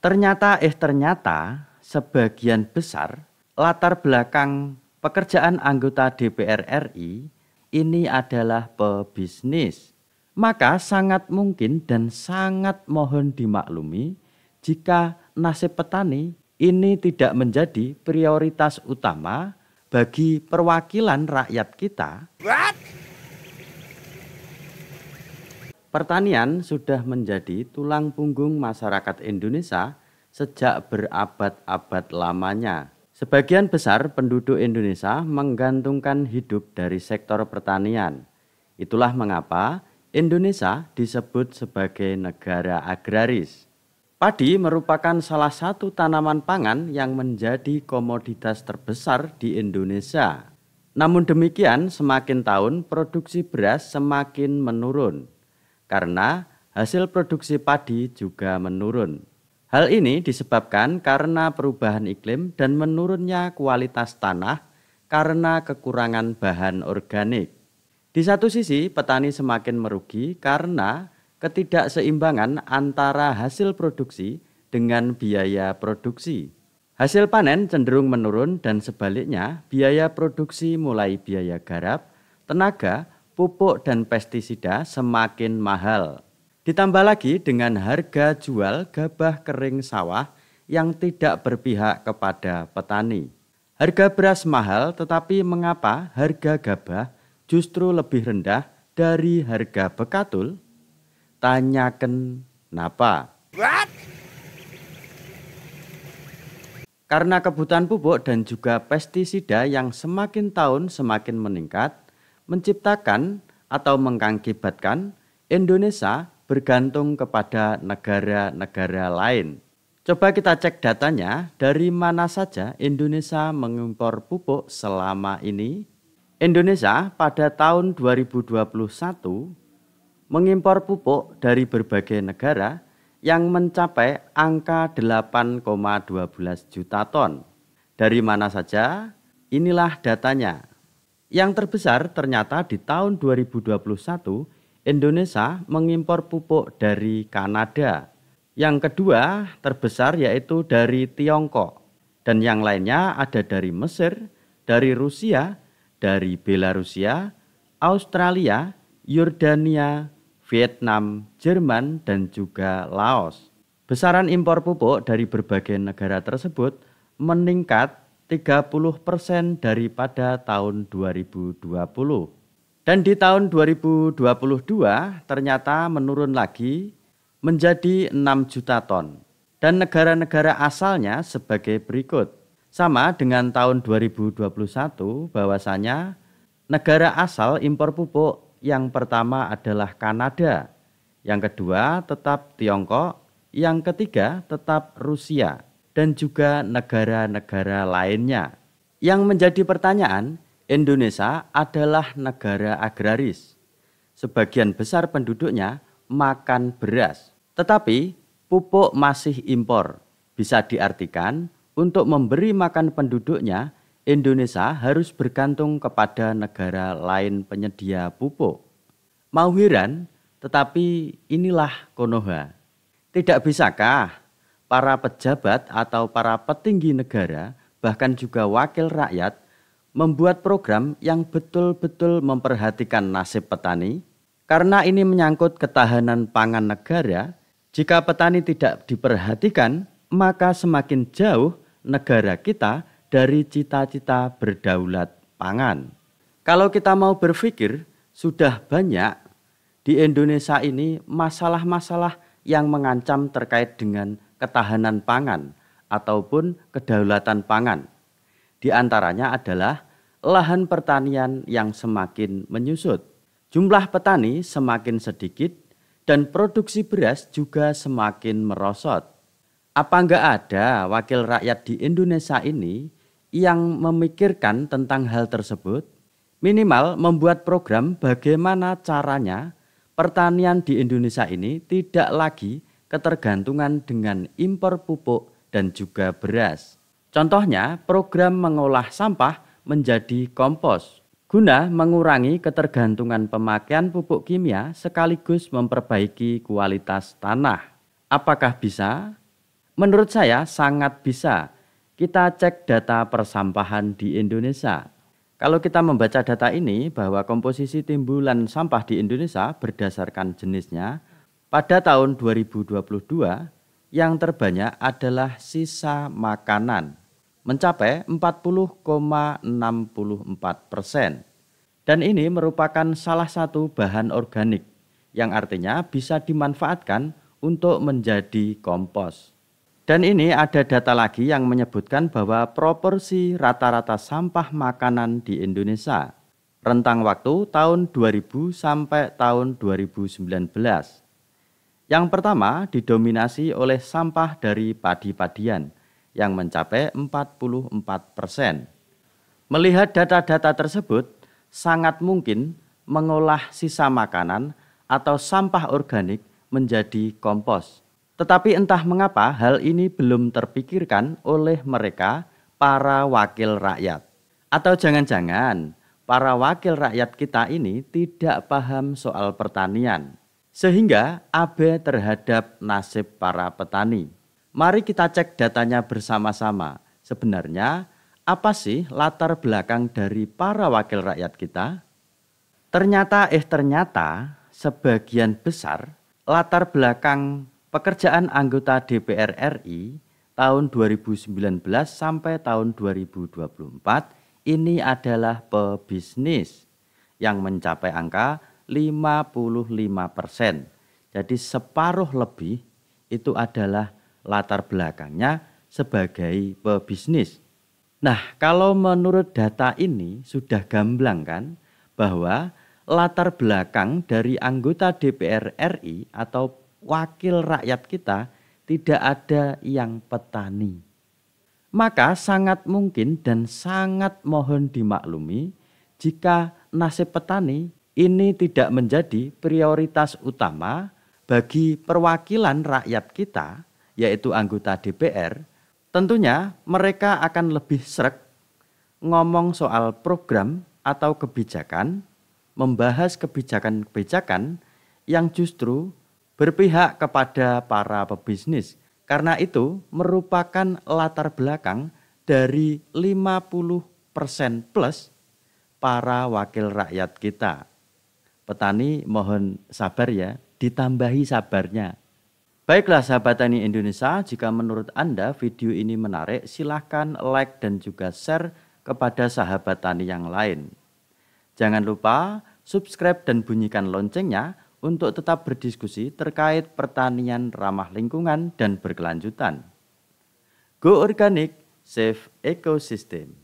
Ternyata sebagian besar latar belakang pekerjaan anggota DPR RI ini adalah pebisnis. Maka sangat mungkin dan sangat mohon dimaklumi jika nasib petani ini tidak menjadi prioritas utama bagi perwakilan rakyat kita. Pertanian sudah menjadi tulang punggung masyarakat Indonesia sejak berabad-abad lamanya. Sebagian besar penduduk Indonesia menggantungkan hidup dari sektor pertanian. Itulah mengapa Indonesia disebut sebagai negara agraris. Padi merupakan salah satu tanaman pangan yang menjadi komoditas terbesar di Indonesia. Namun demikian, semakin tahun produksi beras semakin menurun, karena hasil produksi padi juga menurun. Hal ini disebabkan karena perubahan iklim dan menurunnya kualitas tanah karena kekurangan bahan organik. Di satu sisi, petani semakin merugi karena ketidakseimbangan antara hasil produksi dengan biaya produksi. Hasil panen cenderung menurun dan sebaliknya, biaya produksi mulai biaya garap, tenaga, pupuk dan pestisida semakin mahal. Ditambah lagi dengan harga jual gabah kering sawah yang tidak berpihak kepada petani. Harga beras mahal, tetapi mengapa harga gabah justru lebih rendah dari harga bekatul? Tanyaken napa? Karena kebutuhan pupuk dan juga pestisida yang semakin tahun semakin meningkat, menciptakan atau mengakibatkan Indonesia bergantung kepada negara-negara lain. Coba kita cek datanya, dari mana saja Indonesia mengimpor pupuk selama ini. Indonesia pada tahun 2021 mengimpor pupuk dari berbagai negara yang mencapai angka 8,12 juta ton. Dari mana saja? Inilah datanya. Yang terbesar ternyata di tahun 2021 Indonesia mengimpor pupuk dari Kanada. Yang kedua terbesar yaitu dari Tiongkok. Dan yang lainnya ada dari Mesir, dari Rusia, dari Belarusia, Australia, Yordania, Vietnam, Jerman, dan juga Laos. Besaran impor pupuk dari berbagai negara tersebut meningkat 30% daripada tahun 2020. Dan di tahun 2022 ternyata menurun lagi menjadi 6 juta ton. Dan negara-negara asalnya sebagai berikut. Sama dengan tahun 2021 bahwasanya negara asal impor pupuk yang pertama adalah Kanada. Yang kedua tetap Tiongkok, yang ketiga tetap Rusia dan juga negara-negara lainnya. Yang menjadi pertanyaan, Indonesia adalah negara agraris. Sebagian besar penduduknya makan beras, tetapi pupuk masih impor. Bisa diartikan, untuk memberi makan penduduknya, Indonesia harus bergantung kepada negara lain penyedia pupuk. Mau heran, tetapi inilah Konoha. Tidak bisakah para pejabat atau para petinggi negara, bahkan juga wakil rakyat, membuat program yang betul-betul memperhatikan nasib petani? Karena ini menyangkut ketahanan pangan negara, jika petani tidak diperhatikan, maka semakin jauh negara kita dari cita-cita berdaulat pangan. Kalau kita mau berpikir, sudah banyak di Indonesia ini masalah-masalah yang mengancam terkait dengan ketahanan pangan ataupun kedaulatan pangan. Di antaranya adalah lahan pertanian yang semakin menyusut. Jumlah petani semakin sedikit dan produksi beras juga semakin merosot. Apa enggak ada wakil rakyat di Indonesia ini yang memikirkan tentang hal tersebut? Minimal membuat program bagaimana caranya pertanian di Indonesia ini tidak lagi ketergantungan dengan impor pupuk dan juga beras. Contohnya, program mengolah sampah menjadi kompos, guna mengurangi ketergantungan pemakaian pupuk kimia sekaligus memperbaiki kualitas tanah. Apakah bisa? Menurut saya sangat bisa kita cek data persampahan di Indonesia. Kalau kita membaca data ini bahwa komposisi timbulan sampah di Indonesia berdasarkan jenisnya, pada tahun 2022 yang terbanyak adalah sisa makanan, mencapai 40,64%. Dan ini merupakan salah satu bahan organik yang artinya bisa dimanfaatkan untuk menjadi kompos. Dan ini ada data lagi yang menyebutkan bahwa proporsi rata-rata sampah makanan di Indonesia rentang waktu tahun 2000 sampai tahun 2019. Yang pertama didominasi oleh sampah dari padi-padian yang mencapai 44%. Melihat data-data tersebut, sangat mungkin mengolah sisa makanan atau sampah organik menjadi kompos. Tetapi entah mengapa hal ini belum terpikirkan oleh mereka, para wakil rakyat. Atau jangan-jangan para wakil rakyat kita ini tidak paham soal pertanian, sehingga abe terhadap nasib para petani. Mari kita cek datanya bersama-sama. Sebenarnya apa sih latar belakang dari para wakil rakyat kita? Ternyata sebagian besar latar belakang pekerjaan anggota DPR RI tahun 2019 sampai tahun 2024 ini adalah pebisnis yang mencapai angka 55%. Jadi separuh lebih itu adalah latar belakangnya sebagai pebisnis. Nah, kalau menurut data ini sudah gamblang kan bahwa latar belakang dari anggota DPR RI atau wakil rakyat kita tidak ada yang petani. Maka sangat mungkin dan sangat mohon dimaklumi jika nasib petani ini tidak menjadi prioritas utama bagi perwakilan rakyat kita, yaitu anggota DPR. Tentunya mereka akan lebih sreg ngomong soal program atau kebijakan, membahas kebijakan-kebijakan yang justru berpihak kepada para pebisnis. Karena itu merupakan latar belakang dari 50% plus para wakil rakyat kita. Petani mohon sabar ya, ditambahi sabarnya. Baiklah sahabat Tani Indonesia, jika menurut Anda video ini menarik, silahkan like dan juga share kepada sahabat tani yang lain. Jangan lupa subscribe dan bunyikan loncengnya untuk tetap berdiskusi terkait pertanian ramah lingkungan dan berkelanjutan. Go Organic, Save Ecosystem.